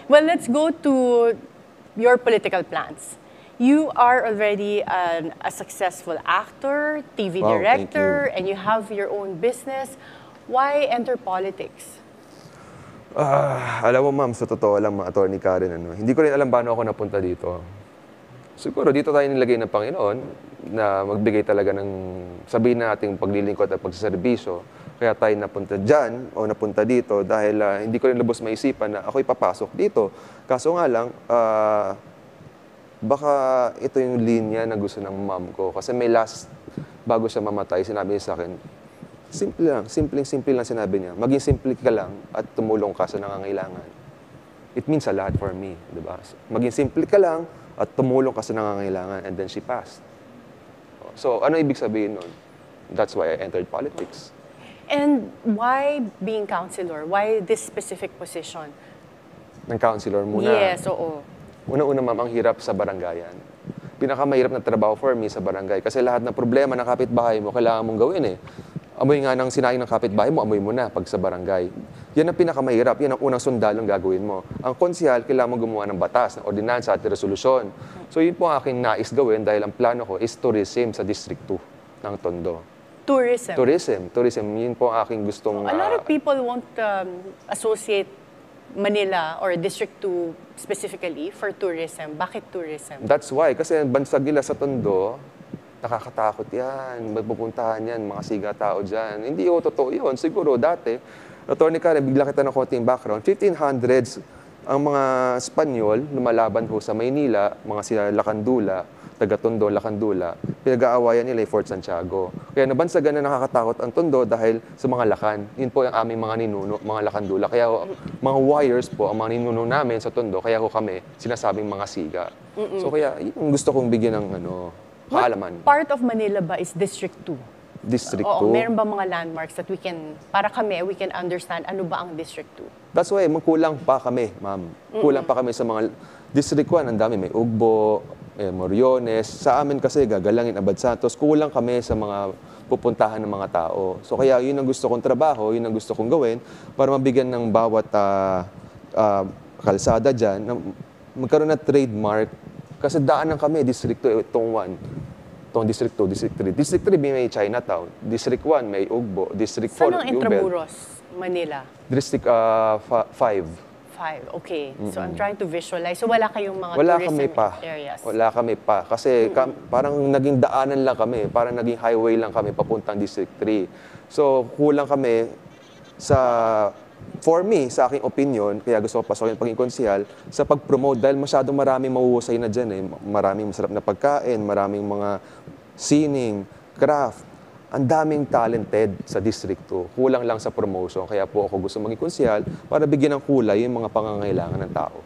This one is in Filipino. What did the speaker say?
Well, let's go to your political plans. You are already a successful actor, TV Wow, thank director, and you have your own business. Why enter politics? Alam mo ma'am, sa totoo lang, Attorney Karen, hindi ko rin alam paano ako napunta dito. Siguro dito tayo nilagay ng Panginoon na magbigay talaga ng sabihin nating paglilingkod at pagsaserbisyo. Kaya tayo napunta dyan o napunta dito dahil hindi ko rin lubos maisipan na ako'y papasok dito. Kaso nga lang, baka ito yung linya na gusto ng mom ko. Kasi may bago siya mamatay, sinabi niya sa akin, simple lang, simple lang sinabi niya. Maging simple ka lang at tumulong ka sa nangangailangan. It means a lot for me, di ba? Maging simple ka lang at tumulong ka sa nangangailangan, and then she passed. So, ano ibig sabihin nun? That's why I entered politics. And why being counselor? Why this specific position? Ng counselor muna. Yes, oo. Una-una, ma'am, ang hirap sa barangayan. Pinakamahirap na trabaho for me sa barangay. Kasi lahat ng problema ng kapitbahay mo, kailangan mong gawin eh. Amoy nga ng sinayang ng kapitbahay mo, amoy mo na pag sa barangay. Yan ang pinakamahirap, yan ang unang sundalong gagawin mo. Ang konsehal, kailangan mo gumawa ng batas, ng ordinansa at resolusyon. So yun po ang aking nais gawin dahil ang plano ko is tourism sa District 2 ng Tondo. Tourism. Tourism, yun po ang aking gustong... A lot of people won't associate Manila or District 2 specifically for tourism. Bakit tourism? That's why, kasi bansag nila sa Tondo, nakakatakot yan, magpupuntahan yan, mga siga-tao dyan. Hindi o totoo yun. Siguro dati, Attorney Karen, bigla kita ng konting background, 1500s, ang mga Espanyol, lumalaban ho sa Maynila, mga sila Lacandula, taga-Tondo, Lacandula, pinag-aawayan nila yung Fort Santiago. Kaya nabansagan na nakakatakot ang Tondo dahil sa mga Lakan. Yun po yung aming mga ninuno, mga Lacandula. Kaya mga warriors po, ang mga ninuno namin sa Tondo, kaya ho kami sinasabing mga siga. So kaya yun gusto kong bigyan ng kaalaman. What part of Manila ba is District 2? District 2. Oo, meron ba mga landmarks that we can understand ano ba ang District 2? That's why, kulang pa kami, ma'am. Kulang pa kami sa mga District 1, ang dami. May Ugbo, Moriones. Sa amin kasi, Gagalangin, Abad Santos. Kulang kami sa mga pupuntahan ng mga tao. So kaya yun ang gusto kong trabaho, yun ang gusto kong gawin para mabigyan ng bawat kalsada dyan, na magkaroon ng trademark. Kasi daanan kami, District 2, itong 1. Itong District 2, District 3. District 3 may Chinatown. District 1 may Ugbo. District 4, Saan ang Intramuros, Manila? District 5. 5, okay. So I'm trying to visualize. So wala kayong mga Wala tourism kami pa. areas? Wala kami pa. Kasi parang naging daanan lang kami. Parang naging highway lang kami papuntang District 3. So kulang kami sa... For me, sa aking opinion, kaya gusto ko pasokin paging konsehal, sa pag-promote dahil masyadong maraming mahuhusay na dyan eh. Maraming masarap na pagkain, maraming mga sining, craft. Ang daming talented sa District 2. Kulang lang sa promotion. Kaya po ako gusto maging konsehal para bigyan ng kulay yung mga pangangailangan ng tao.